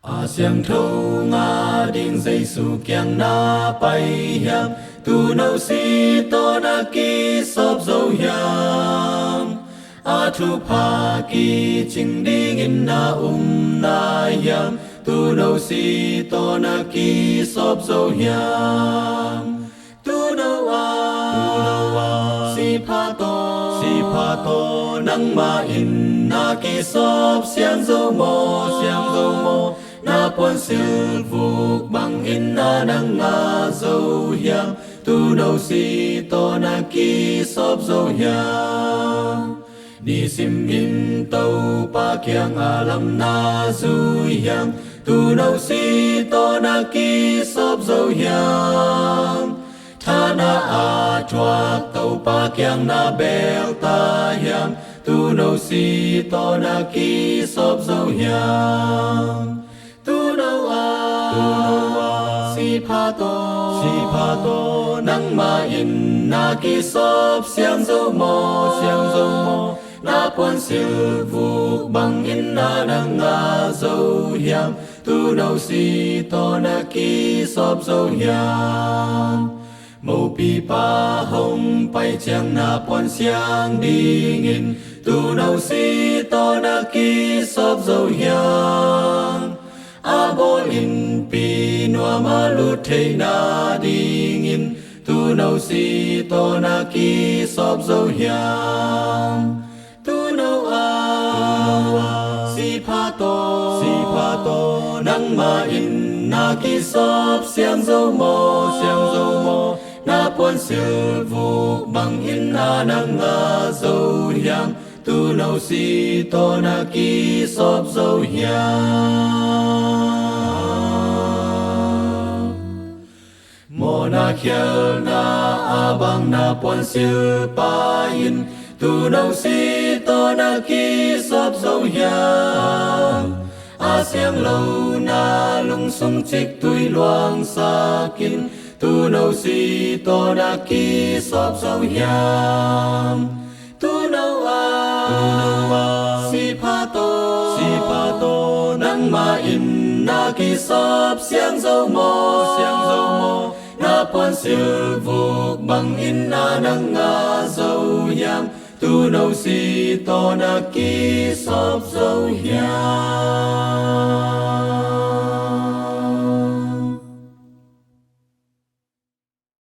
Siang thâu nga ding dây su kiang na bay hiam tu nâu si to na ki sop dâu hiam thu pa ki ching ding in na na hiam tu nâu si to na ki sop dâu hiam tu nâu a si pa to nang ma in na ki sop siang dâu mo na pon sil vuk bang in na nang nga dâu hiam tu nâu si to na ki sop dâu hiam ni sim in tàu pa kiang alam na du hiam tu nâu si to na ki sop dâu hiam tha na a chua tàu pa kiang na bel ta hiam tu nâu si to na ki sop dâu hiam tu nâu a si pa to nang ma in na ki sop siang dâu mo na pon sil vuk bang in na nang nga dâu hiam tu nâu si to na ki sop dâu hiam màu pi pa hồng bay chang na pon siang ding in tu nâu si to na ki sop dâu hiam bol in pi noa ma lut thei na ding in tu nâu si to na ki sop dâu hiam tu nâu a si pa to nang ma in na ki sop siang dâu mo na pon sil vuk bang in na nang nga dâu hiam tu nâu si to na ki sop dâu hiam mo na khiel na abang na pon sil pa in tu nâu si to na ki sop dâu hiam siang lâu na lung sung chik tui luang sakin tu nâu si to na ki sop dâu hiam tu nâu a si pa to nang ma in na ki sop siang dâu mo na pon sil vuk bang in na nang nga dâu hiam tu nâu si to na ki sop dâu hiam